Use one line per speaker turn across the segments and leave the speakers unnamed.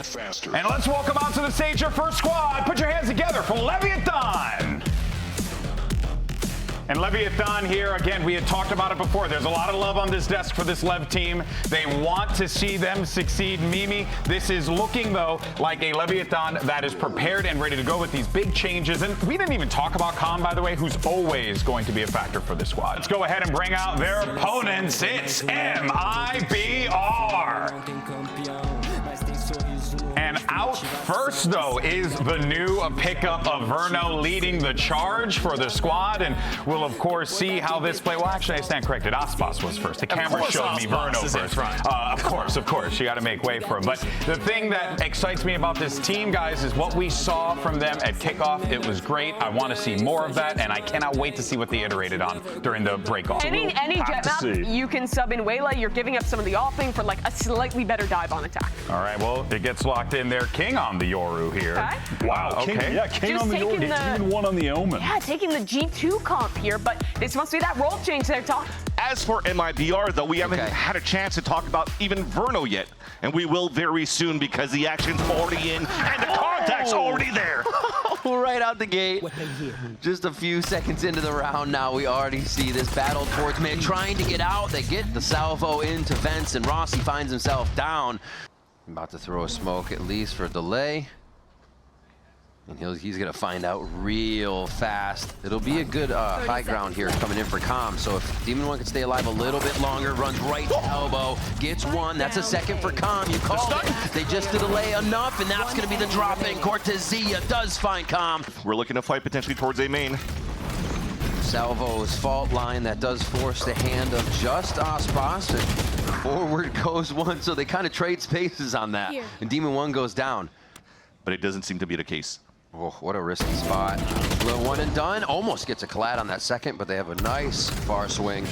faster.
And let's welcome out to the stage your first squad. Put your hands together for Leviathan. And Leviathan here, again, we had talked about it before. There's a lot of love on this desk for this Lev team. They want to see them succeed. Mimi, this is looking, though, like a Leviathan that is prepared and ready to go with these big changes. And we didn't even talk about Khan, by the way, who's always going to be a factor for this squad. Let's go ahead and bring out their opponents. It's MIBR. And out first, though, is the new pickup of Verno leading the charge for the squad. And we'll, of course, see how this play. Well, actually, I stand corrected. Aspas was first. The camera showed me Verno first. Of course. You got to make way for him. But the thing that excites me about this team, guys, is what we saw from them at kickoff. It was great. I want to see more of that, and I cannot wait to see what they iterated on during the break-off.
Any jet map, you can sub in Wayla. You're giving up some of the offing for like a slightly better dive on attack.
All right, well, it gets locked in there. King on the Yoru here.
Okay.
Wow, okay.
King
Just
on the Yoru.
taking the-
Even one on the Omen.
Yeah, taking the G2 comp here, but this must be that role change they're talking.
As for MIBR, though, we haven't had a chance to talk about even Verno yet, and we will very soon because the action's already in and the contact's already there.
Right out the gate. Just a few seconds into the round now, we already see this battle towards mid. Trying to get out, they get the salvo into Vents, and Rossi finds himself down. About to throw a smoke at least for a delay. And he's gonna find out real fast. It'll be a good high ground here coming in for Calm. So if Demon One can stay alive a little bit longer, runs right to elbow, gets one. That's a second for Calm. You called it. They just did delay enough, and that's gonna be the drop in. Cortezia does find Calm.
We're looking to fight potentially towards A main.
Salvo's fault line that does force the hand of just Aspas. And forward goes one, so they kind of trade spaces on that. And Demon One goes down.
But it doesn't seem to be the case.
Oh, what a risky spot. Little one and done. Almost gets a collide on that second, but they have a nice far swing.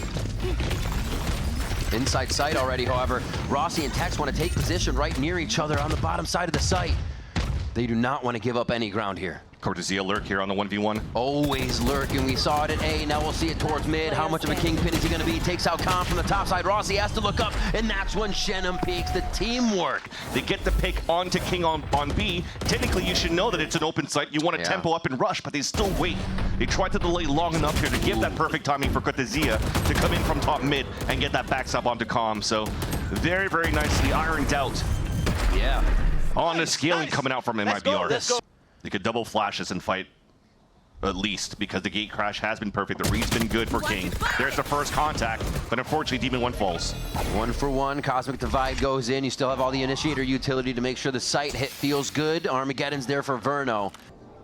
Inside sight already, however. Rossi and Tex want to take position right near each other on the bottom side of the site. They do not want to give up any ground here.
Cortezia lurk here on the 1v1.
Always lurking. We saw it at A. Now we'll see it towards mid. How much of a kingpin is he going to be? Takes out Khan from the top side. Rossi has to look up, and that's when Shannon peaks. The teamwork.
They get the pick onto King on B. Technically, you should know that it's an open site. You want to tempo up and rush, but they still wait. They try to delay long enough here to give that perfect timing for Cortezia to come in from top mid and get that backstab onto Calm. So very, very nicely ironed out.
Yeah.
On the scaling coming out from MIBR.
Let's go.
They could double flash this and fight at least because the gate crash has been perfect. The read's been good for King. There's the first contact, but unfortunately Demon One falls.
1 for 1. Cosmic Divide goes in. You still have all the initiator utility to make sure the site hit feels good. Armageddon's there for Verno.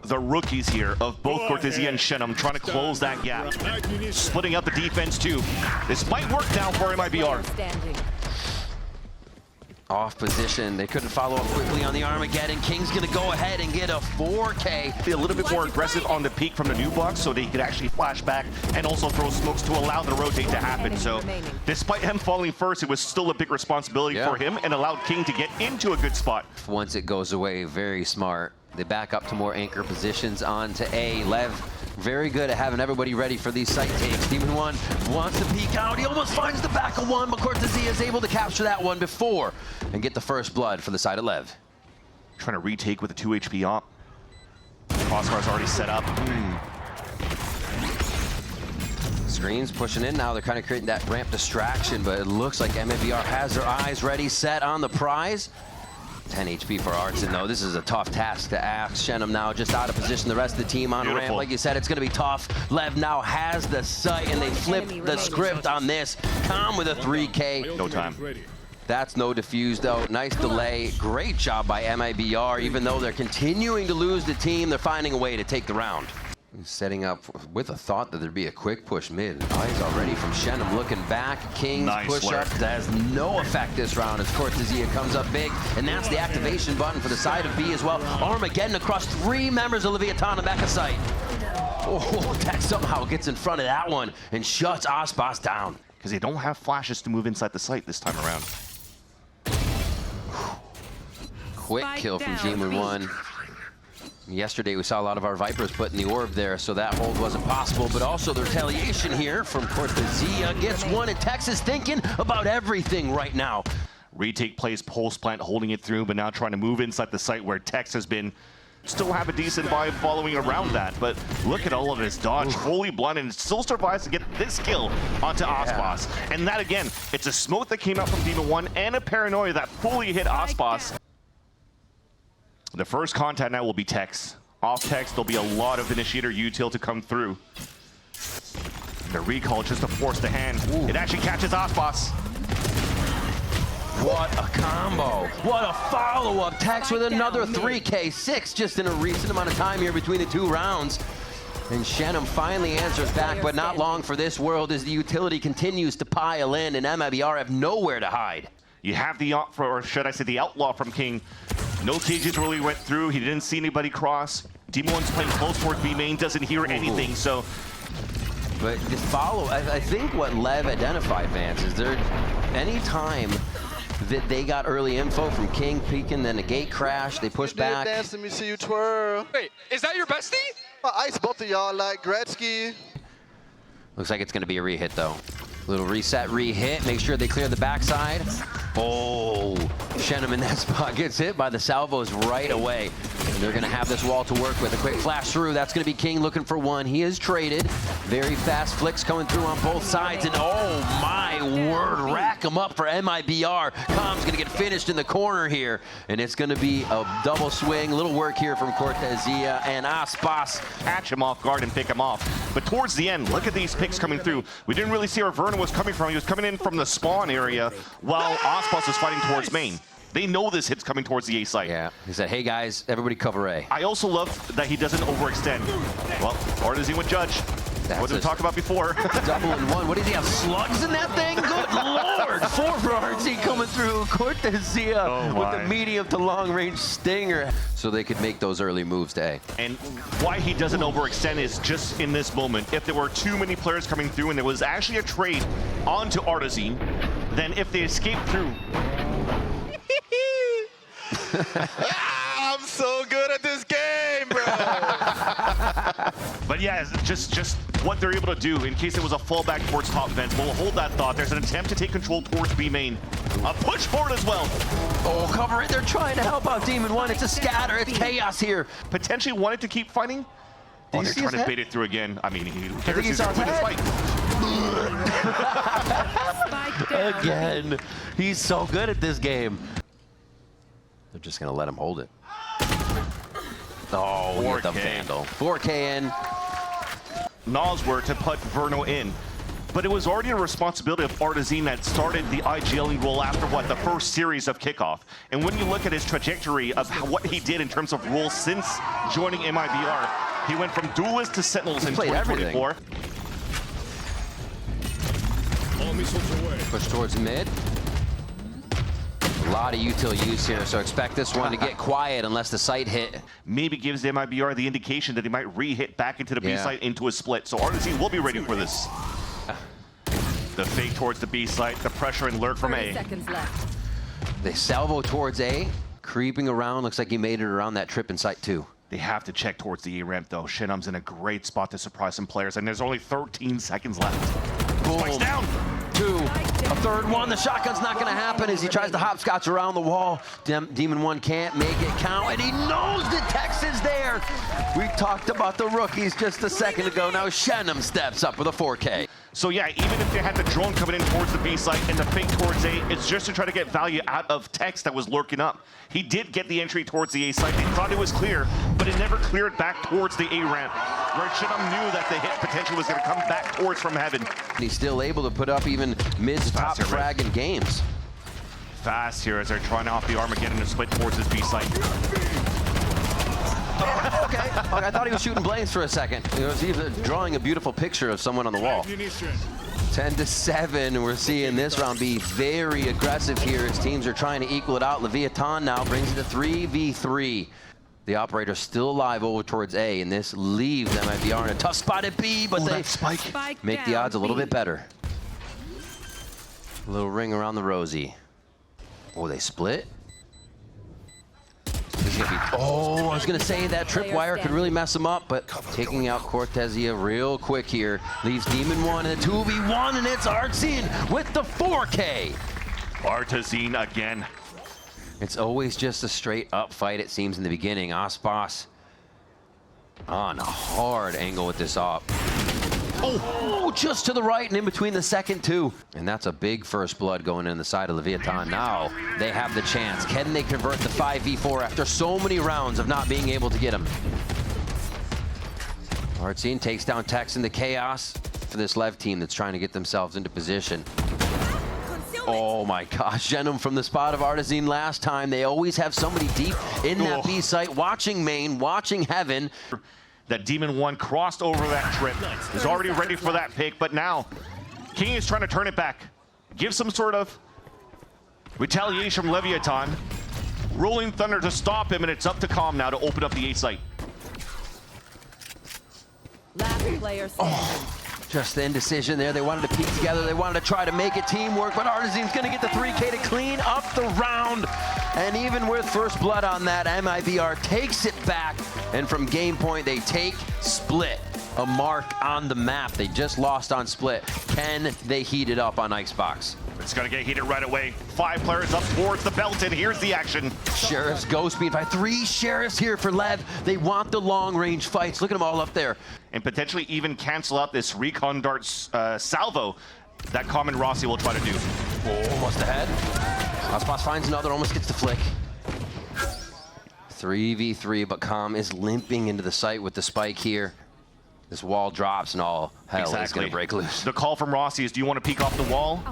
The rookies here of both Cortezia and Shenum trying to close that gap. Splitting up the defense too. This might work now for MIBR.
Off position. They couldn't follow up quickly on the Armageddon. King's gonna go ahead and get a 4K.
Be a little bit more aggressive on the peak from the new box so they could actually flash back and also throw smokes to allow the rotate to happen. So despite him falling first, it was still a big responsibility for him and allowed King to get into a good spot.
Once it goes away, very smart. They back up to more anchor positions onto A. Lev, very good at having everybody ready for these site takes. Demon One wants to peek out. He almost finds the back of one, but Cortezia is able to capture that one before and get the first blood for the side of Lev.
Trying to retake with a 2 HP op. Crossfire's already set up.
Screens pushing in now. They're kind of creating that ramp distraction, but it looks like MIBR has their eyes ready, set on the prize. 10 HP for Artson, though. This is a tough task to ask. Shenum now just out of position. The rest of the team on ramp. Like you said, it's going to be tough. Lev now has the sight, and they flip the script on this. Calm with a 3K.
No time.
That's no defuse, though. Nice delay. Great job by MIBR. Even though they're continuing to lose the team, they're finding a way to take the round. Setting up with a thought that there'd be a quick push mid. Eyes already from Shenum looking back. King's push up has no effect this round as Cortezia comes up big. And that's the activation button for the side of B as well. Armageddon across 3 members of Leviathan back of sight. Oh, that somehow gets in front of that one and shuts Aspas down.
Because they don't have flashes to move inside the site this time around.
Quick kill from Demon One. Yesterday, we saw a lot of our Vipers put in the orb there, so that hold wasn't possible. But also the retaliation here from Cortezia gets one, and Texas thinking about everything right now.
Retake plays post plant, holding it through, but now trying to move inside the site where Tex has been. Still have a decent vibe following around that, but look at all of his dodge, fully blinded, and still survives to get this kill onto Aspas. And that again, it's a smoke that came out from Demon 1 and a paranoia that fully hit Aspas. The first contact now will be Tex. Off Tex, there'll be a lot of initiator util to come through. The recall just to force the hand. It actually catches Aspas.
What a combo. What a follow-up. Tex with another 3K6 just in a recent amount of time here between the two rounds. And Shenum finally answers back, but not long for this world as the utility continues to pile in and MIBR have nowhere to hide.
You have the, or should I say the outlaw from King. No cages really went through. He didn't see anybody cross. Demon 1's playing close towards B main, doesn't hear anything, so.
But this follow, I think what Lev identified, Vance, is there any time that they got early info from King peeking, then a gate crash, they push back.
Dance, let me see you twirl.
Wait, is that your bestie?
I ice both of y'all like Gretzky.
Looks like it's going to be a re-hit, though. Little reset, re-hit. Make sure they clear the backside. Oh, Shenum in that spot gets hit by the salvos right away. And they're going to have this wall to work with. A quick flash through. That's going to be King looking for one. He is traded. Very fast flicks coming through on both sides. And oh my word, rack him up for MIBR. Com's going to get finished in the corner here. And it's going to be a double swing. Little work here from Cortezia and Aspas.
Catch him off guard and pick him off. But towards the end, look at these picks coming through. We didn't really see where Verno was coming from. He was coming in from the spawn area while Aspas was fighting towards main. They know this hit's coming towards the A site.
Yeah, he said, hey guys, everybody cover A.
I also love that he doesn't overextend. Well, or does he with Judge? What did we talk about before?
Double in one. What does he have, slugs in that thing? Good lord! 4 for RT coming through. Cortezia with the medium to long range stinger. So they could make those early moves to A.
And why he doesn't overextend is just in this moment. If there were too many players coming through and there was actually a trade onto Artazine, then if they escape through.
I'm so good at this game, bro.
But yeah, just what they're able to do in case there was a fallback towards top vents. We'll hold that thought. There's an attempt to take control towards B main. A push forward as well.
Oh, cover it. They're trying to help out Demon 1. It's a scatter. It's chaos here.
Potentially wanted to keep fighting. Oh, they're trying to bait it through again. I mean, he
think he saw his
fight.
Again. He's so good at this game. They're just going to let him hold it. Oh, we get the Vandal. 4K in.
Nosworth to put Verno in. But it was already a responsibility of Artazine that started the IGLing role after, what, the first series of kickoff. And when you look at his trajectory of what he did in terms of roles since joining MIBR, he went from Duelist to Sentinels in 2024.
Push towards mid. A lot of util use here, so expect this one to get quiet unless the site hit.
Maybe gives MIBR the indication that he might re-hit back into the B site into a split. So Artazine will be ready for this. The fake towards the B site, the pressure and lurk from A.
They salvo towards A, creeping around. Looks like he made it around that trip in site 2.
They have to check towards the A ramp though. Shenum's in a great spot to surprise some players, and there's only 13 seconds left.
Boom.
Spikes down.
2. A third one. The shotgun's not going to happen as he tries to hopscotch around the wall. Demon 1 can't make it count, and he knows that Tex is there. We talked about the rookies just a second ago. Now Shenum steps up with a 4K.
So yeah, even if they had the drone coming in towards the B site and the fake towards A, it's just to try to get value out of Tex that was lurking up. He did get the entry towards the A site. They thought it was clear, but it never cleared back towards the A ramp, where Shenum knew that the hit potential was going to come back towards from heaven.
And he's still able to put up even mid to top frag in games.
Fast here as they're trying off the Armageddon to split towards his B site.
Okay. I thought he was shooting blames for a second. He was even drawing a beautiful picture of someone on the wall. 10-7. We're seeing this round be very aggressive here as teams are trying to equal it out. Leviathan now brings it to 3v3. The operator still alive over towards A, and this leaves MIBR in a tough spot at B, but they make the odds a little bit better. A little ring around the rosy. Oh, they split? Oh, I was going to say that tripwire could really mess him up, but taking out Cortezia real quick here leaves Demon 1 in a 2v1, and it's Artazine with the 4K.
Artazine again.
It's always just a straight up fight, it seems, in the beginning. Aspas on a hard angle with this op. Oh, just to the right and in between the second two. And that's a big first blood going in the side of Leviathan. Now they have the chance. Can they convert the 5v4 after so many rounds of not being able to get him? Artazine takes down Tex in the chaos for this Lev team that's trying to get themselves into position. Oh my gosh, Genum from the spot of Artazine last time. They always have somebody deep in that B site, watching main, watching heaven.
That Demon 1 crossed over that trip, is already ready for that pick, but now King is trying to turn it back. Give some sort of retaliation from Leviathan. Rolling Thunder to stop him, and it's up to Calm now to open up the A site.
Last player standing.
Just the indecision there. They wanted to peek together. They wanted to try to make it teamwork, but Artazine's going to get the 3K to clean up the round. And even with first blood on that, MIBR takes it back. And from game point, they take Split, a mark on the map. They just lost on Split. Can they heat it up on Icebox?
It's going to get heated right away. 5 players up towards the belt, and here's the action.
Sheriffs go speed fight. 3 Sheriffs here for Lev. They want the long-range fights. Look at them all up there.
And potentially even cancel out this Recon Dart salvo that Common Rossi will try to do.
Almost ahead. Aspas finds another, almost gets the flick. 3v3, but Calm is limping into the site with the spike here. This wall drops and all hell is going to break loose.
The call from Rossi is, do you want to peek off the wall?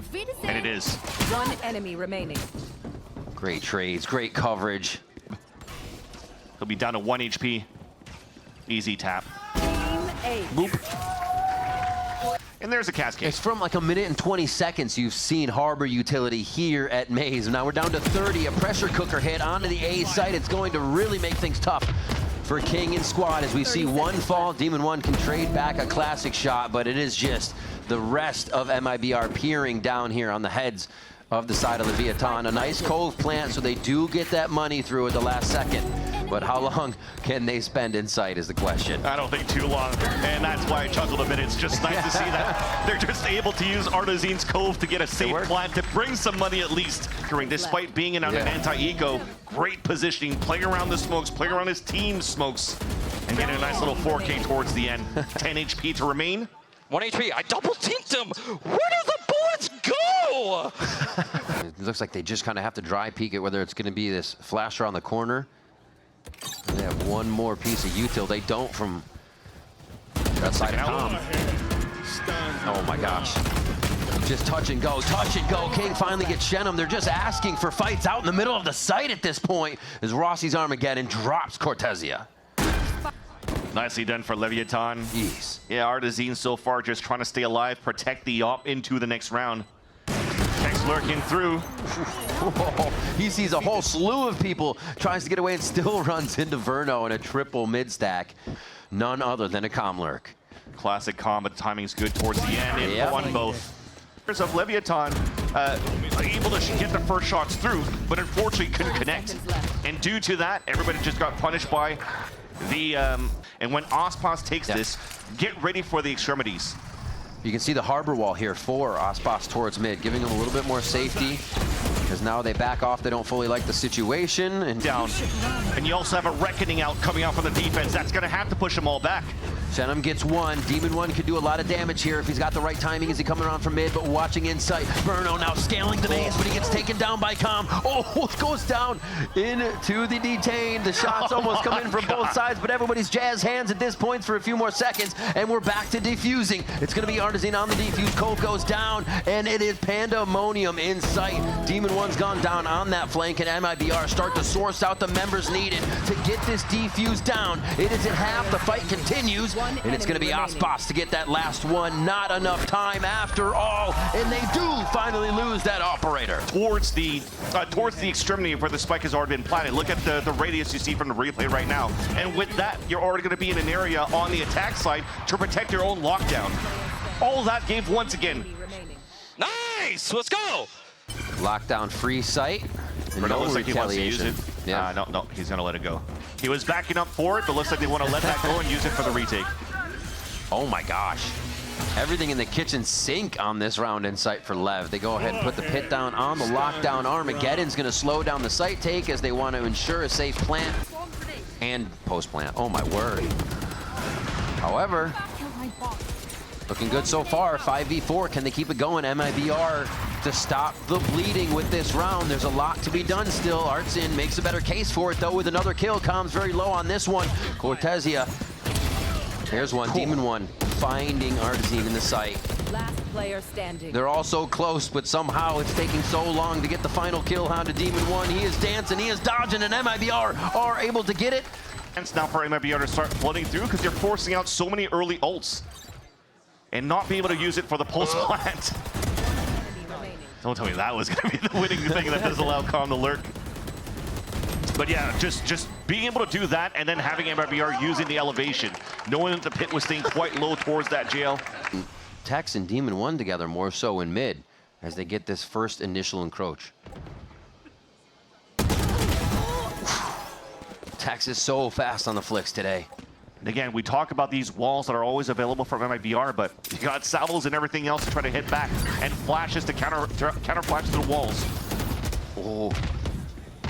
And it is.
One enemy remaining.
Great trades, great coverage.
He'll be down to 1 HP. Easy tap.
Team A.
Boop. And there's a cascade.
It's from like a minute and 20 seconds you've seen Harbor utility here at Maze. Now we're down to 30. A pressure cooker hit onto the A site. It's going to really make things tough for King and Squad as we see one fall. Demon 1 can trade back a classic shot, but it is just the rest of MIBR peering down here on the heads of the side of Leviathan. A nice cove plant, so they do get that money through at the last second. But how long can they spend in sight is the question.
I don't think too long, and that's why I chuckled a bit. It's just nice to see that they're just able to use Artazine's Cove to get a safe plant to bring some money at least. Despite being in on an anti-eco, great positioning, playing around the smokes, playing around his team's smokes, and getting a nice little 4K towards the end. 10 HP to remain.
1 HP, I double teamed him! Where do the bullets go?
It looks like they just kind of have to dry peek it, whether it's going to be this flasher on the corner. They have one more piece of util. They don't from that side of Calm. Oh my gosh. Just touch and go, touch and go. King finally gets Shenum. They're just asking for fights out in the middle of the site at this point as Rossi's Armageddon drops Cortesia.
Nicely done for Leviathan.
Jeez.
Yeah, Artazine so far just trying to stay alive, protect the op into the next round. Tex lurking through.
He sees a whole slew of people, tries to get away and still runs into Verno in a triple mid stack. None other than a Calm lurk.
Classic Calm, but timing's good towards the end. It won both. Of Leviathan able to get the first shots through, but unfortunately couldn't connect. And due to that, everybody just got punished by the and when Aspas takes this, get ready for the extremities.
You can see the harbor wall here for Aspas towards mid, giving them a little bit more safety because now they back off. They don't fully like the situation. And
down. And you also have a Reckoning out coming out from the defense. That's going to have to push them all back.
Shenum gets one. Demon 1 could do a lot of damage here if he's got the right timing as he coming around from mid, but watching insight. Verno now scaling the maze, but he gets taken down by Calm. Oh, goes down into the detained. The shots almost come in from both sides, but everybody's jazz hands at this point for a few more seconds, and we're back to defusing. It's going to be Artazine on the defuse. Cove goes down, and it is pandemonium in sight. Demon 1's gone down on that flank, and MIBR start to source out the members needed to get this defuse down. It is at half. The fight continues. And it's going to be Aspas to get that last one. Not enough time after all. And they do finally lose that operator.
Towards the extremity where the spike has already been planted. Look at the radius you see from the replay right now. And with that, you're already going to be in an area on the attack side to protect your own lockdown. All that gave once again.
Nice, let's go.
Lockdown free site.
No looks like he wants to use it.
Yeah.
No, he's going to let it go. He was backing up for it, but looks like they want to let that go and use it for the retake.
Oh my gosh. Everything in the kitchen sink on this round in sight for Lev. They go ahead and put the pit down on the lockdown. Armageddon's going to slow down the site take as they want to ensure a safe plant and post plant. Oh my word. However, looking good so far. 5v4. Can they keep it going? MIBR to stop the bleeding with this round. There's a lot to be done still. Artsin makes a better case for it, though, with another kill. Comes very low on this one. Cortezia. There's one. Cool. Demon One finding Artsin in the site.
Last player standing.
They're all so close, but somehow it's taking so long to get the final kill onto Demon One. He is dancing. He is dodging, and MIBR are able to get it.
It's now for MIBR to start flooding through because you're forcing out so many early ults and not be able to use it for the pulse plant. Don't tell me that was going to be the winning thing that does allow Calm to lurk. But yeah, just being able to do that and then having MIBR using the elevation, knowing that the pit was staying quite low towards that jail.
Tex and Demon One together more so in mid as they get this first initial encroach. Tex is so fast on the flicks today.
And again, we talk about these walls that are always available from MIBR, but you got salvos and everything else to try to hit back and flashes to counter flash to the walls.
Oh,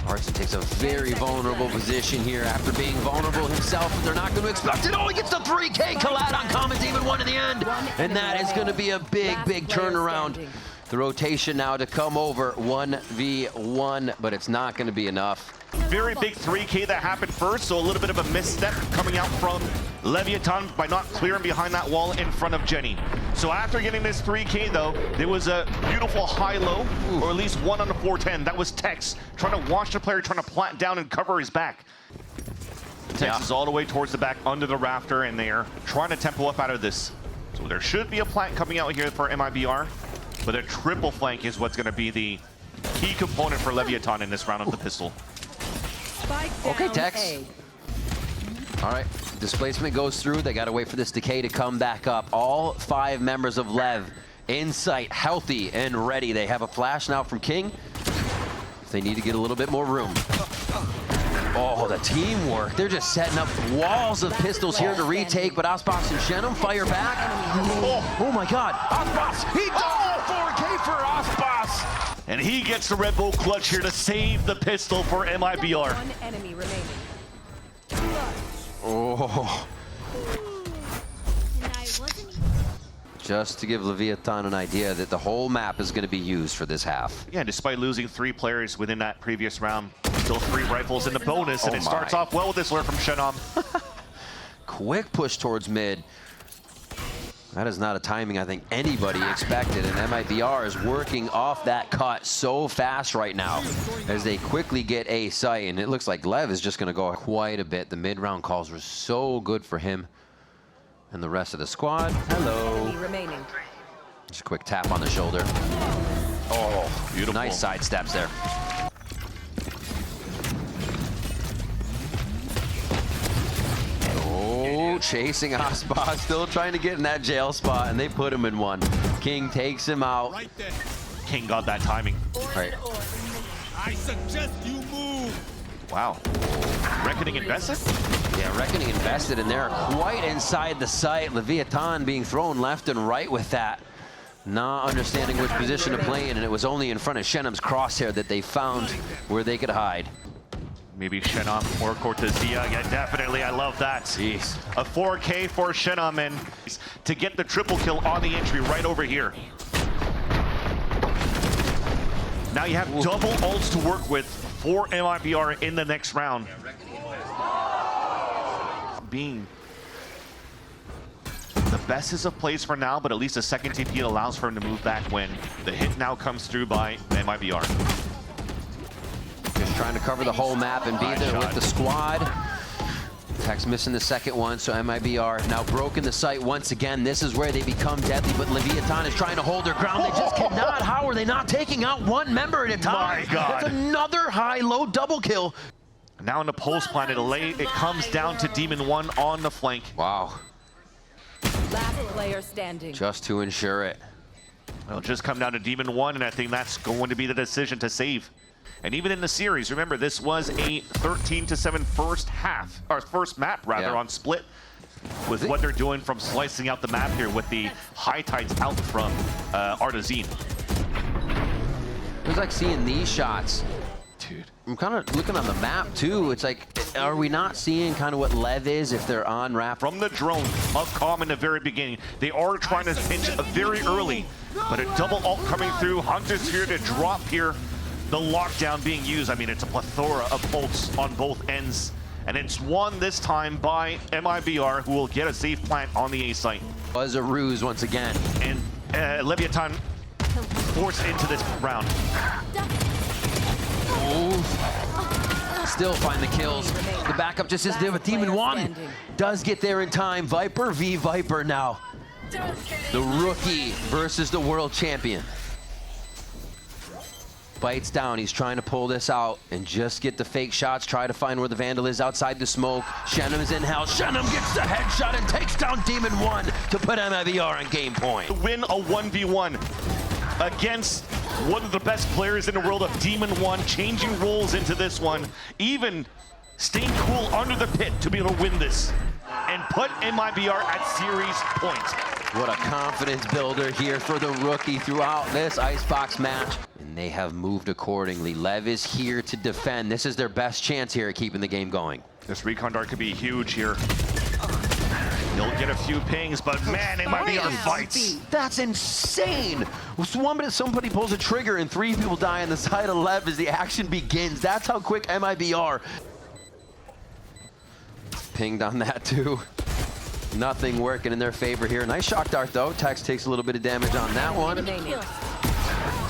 Artsin takes a very vulnerable position here after being vulnerable himself, but they're not going to expect it. Oh, he gets the 3K collide on Common Demon One in the end, and that is going to be a big turnaround. The rotation now to come over 1v1, but it's not going to be enough.
Very big 3K that happened first, so a little bit of a misstep coming out from Leviathan by not clearing behind that wall in front of Jenny. So after getting this 3K though, there was a beautiful high-low, or at least one on the 410. That was Tex trying to watch the player, trying to plant down and cover his back. Tex is all the way towards the back under the rafter, and they're trying to tempo up out of this. So there should be a plant coming out here for MIBR, but a triple flank is what's going to be the key component for Leviathan in this round of the pistol.
Okay, Tex. All right, displacement goes through. They got to wait for this decay to come back up. All 5 members of Lev in sight, healthy and ready. They have a flash now from King. If they need to get a little bit more room. Oh, the teamwork. They're just setting up walls of pistols here to retake, but Aspas and Shenum fire back. Oh my God, Aspas, he does 4K for Aspas.
And he gets the Red Bull clutch here to save the pistol for MIBR.
One enemy remaining.
Oh. Just to give Leviathan an idea that the whole map is going to be used for this half.
Yeah, despite losing 3 players within that previous round, still 3 rifles in the bonus, and it starts off well with this lure from Shenum.
Quick push towards mid. That is not a timing I think anybody expected, and MIBR is working off that cut so fast right now as they quickly get a site, and it looks like Lev is just going to go quite a bit. The mid-round calls were so good for him and the rest of the squad. Hello.
Remaining.
Just a quick tap on the shoulder. Oh, beautiful. Nice side steps there. Chasing Aspas, still trying to get in that jail spot, and they put him in one. King takes him out.
King got that timing.
Right.
I suggest you move.
Wow. Reckoning invested?
Yeah, Reckoning invested, and they're quite inside the site. Leviathan being thrown left and right with that. Not understanding which position to play in, and it was only in front of Shenum's crosshair that they found where they could hide.
Maybe Shenum or Cortezia. Yeah, definitely. I love that.
Jeez.
A 4K for Shenum, and to get the triple kill on the entry right over here. Now you have double ults to work with for MIBR in the next round. Being the bestest of plays for now, but at least a second TP allows for him to move back when the hit now comes through by MIBR.
Just trying to cover the whole map and be there with the squad. Tex missing the second one, so MIBR now broken the site once again. This is where they become deadly, but Leviathan is trying to hold their ground. They just cannot. How are they not taking out one member at a time?
My God.
That's another high-low double kill.
Now in the pulse planet, it comes down to Demon One on the flank.
Wow.
Last player standing.
Just to ensure it.
It'll just come down to Demon One, and I think that's going to be the decision to save. And even in the series, remember, this was a 13-7 first half, or first map rather, on Split. with what they're doing from slicing out the map here with the high tides out from Artazine.
It was like seeing these shots.
Dude.
I'm kind of looking on the map too. It's like, are we not seeing kind of what Lev is if they're on Raph?
From the drone of Calm in the very beginning, they are trying to pinch very early, but a double ult coming through. Hunter's here to drop here. The lockdown being used. I mean, it's a plethora of ults on both ends, and it's won this time by MIBR, who will get a safe plant on the A site.
Was a ruse once again.
And Leviathan forced into this round.
Still find the kills. The backup just isn't there, but Demon 1 does get there in time. Viper v Viper now. The rookie versus the world champion. Bites down, he's trying to pull this out and just get the fake shots, try to find where the Vandal is outside the smoke. Shenum is in hell. Shenum gets the headshot and takes down Demon 1 to put MIBR on game point.
To win a 1v1 against one of the best players in the world of Demon 1, changing roles into this one, even staying cool under the pit to be able to win this and put MIBR at series points.
What a confidence builder here for the rookie throughout this Icebox match. And they have moved accordingly. Lev is here to defend. This is their best chance here at keeping the game going.
This recon dart could be huge here. They'll get a few pings, but man, MIBR fights.
That's insane. Somebody pulls a trigger and 3 people die on the side of Lev as the action begins. That's how quick MIBR. Pinged on that too. Nothing working in their favor here. Nice shock dart though. Tex takes a little bit of damage on that one.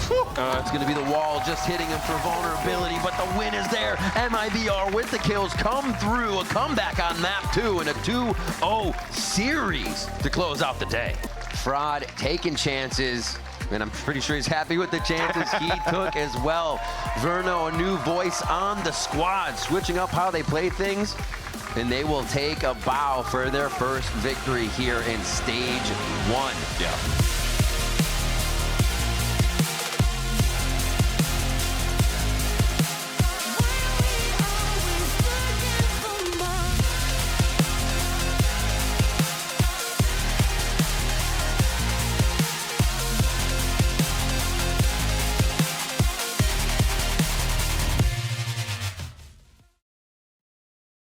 It's going to be the wall just hitting him for vulnerability, but the win is there. MIBR with the kills come through. A comeback on map 2 and a 2-0 series to close out the day. Fraud taking chances, and I'm pretty sure he's happy with the chances he took as well. Verno, a new voice on the squad, switching up how they play things, and they will take a bow for their first victory here in stage 1.
Yeah.